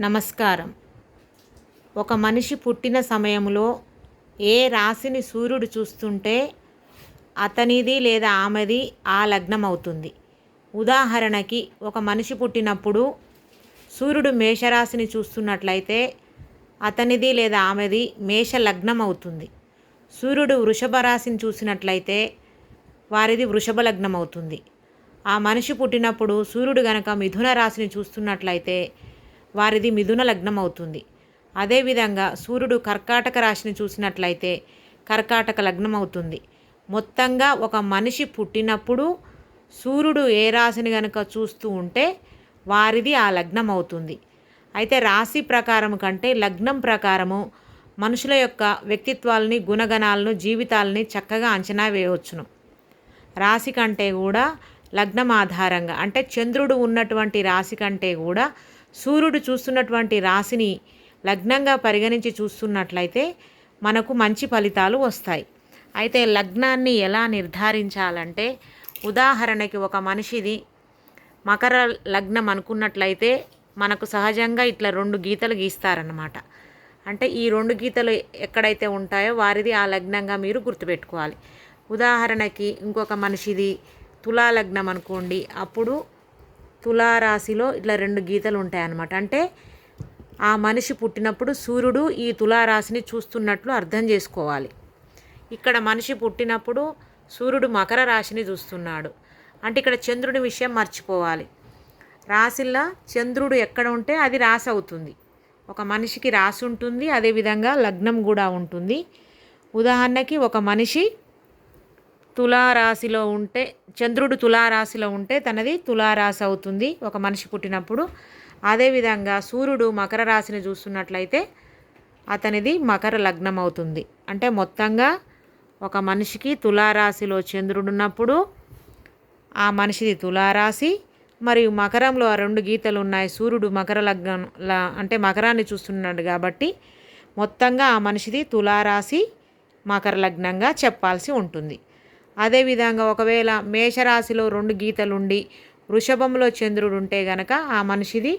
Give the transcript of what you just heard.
నమస్కారం. ఒక మనిషి పుట్టిన సమయంలో ఏ రాశిని సూర్యుడు చూస్తుంటే అతనిది లేదా ఆమెది ఆ లగ్నం అవుతుంది. ఉదాహరణకి ఒక మనిషి పుట్టినప్పుడు సూర్యుడు మేషరాశిని చూస్తున్నట్లయితే అతనిది లేదా ఆమెది మేష లగ్నం అవుతుంది. సూర్యుడు వృషభ రాశిని చూసినట్లయితే వారిది వృషభ లగ్నం అవుతుంది. ఆ మనిషి పుట్టినప్పుడు సూర్యుడు గనక మిథున రాశిని చూస్తున్నట్లయితే వారిది మిథున లగ్నం అవుతుంది. అదేవిధంగా సూర్యుడు కర్కాటక రాశిని చూసినట్లయితే కర్కాటక లగ్నం అవుతుంది. మొత్తంగా ఒక మనిషి పుట్టినప్పుడు సూర్యుడు ఏ రాశిని కనుక చూస్తూ ఉంటే వారిది ఆ లగ్నం అవుతుంది. అయితే రాశి ప్రకారం కంటే లగ్నం ప్రకారము మనుషుల యొక్క వ్యక్తిత్వాలని, గుణగణాలను, జీవితాలని చక్కగా అంచనా వేయవచ్చును. రాశి కంటే కూడా లగ్నం ఆధారంగా, అంటే చంద్రుడు ఉన్నటువంటి రాశి కంటే కూడా సూర్యుడు చూస్తున్నటువంటి రాశిని లగ్నంగా పరిగణించి చూస్తున్నట్లయితే మనకు మంచి ఫలితాలు వస్తాయి. అయితే లగ్నాన్ని ఎలా నిర్ధారించాలంటే, ఉదాహరణకి ఒక మనిషిది మకర లగ్నం అనుకున్నట్లయితే మనకు సహజంగా ఇట్లా 2 గీతలు గీస్తారన్నమాట. అంటే ఈ 2 గీతలు ఎక్కడైతే ఉంటాయో వారిది ఆ లగ్నంగా మీరు గుర్తుపెట్టుకోవాలి. ఉదాహరణకి ఇంకొక మనిషిది తులా లగ్నం అనుకోండి, అప్పుడు తులారాశిలో ఇట్లా 2 గీతలు ఉంటాయన్నమాట. అంటే ఆ మనిషి పుట్టినప్పుడు సూర్యుడు ఈ తులారాశిని చూస్తున్నట్లు అర్థం చేసుకోవాలి. ఇక్కడ మనిషి పుట్టినప్పుడు సూర్యుడు మకర రాశిని చూస్తున్నాడు అంటే ఇక్కడ చంద్రుడి విషయం మర్చిపోవాలి. రాశిలో చంద్రుడు ఎక్కడ ఉంటే అది రాశి అవుతుంది. ఒక మనిషికి రాశి ఉంటుంది, అదేవిధంగా లగ్నం కూడా ఉంటుంది. ఉదాహరణకి ఒక మనిషి తులారాశిలో ఉంటే, చంద్రుడు తులారాశిలో ఉంటే తనది తులారాశి అవుతుంది ఒక మనిషి పుట్టినప్పుడు. అదేవిధంగా సూర్యుడు మకర రాశిని చూస్తున్నట్లయితే అతనిది మకర లగ్నం అవుతుంది. అంటే మొత్తంగా ఒక మనిషికి తులారాశిలో చంద్రుడు ఉన్నప్పుడు ఆ మనిషిది తులారాశి, మరియు మకరంలో ఆ 2 గీతలు ఉన్నాయి. సూర్యుడు మకర లగ్నం అంటే మకరాన్ని చూస్తున్నాడు కాబట్టి మొత్తంగా ఆ మనిషిది తులారాశి మకర లగ్నంగా చెప్పాల్సి ఉంటుంది. అదేవిధంగా ఒకవేళ మేషరాశిలో 2 గీతలుండి వృషభంలో చంద్రుడు ఉంటే గనక ఆ మనిషిది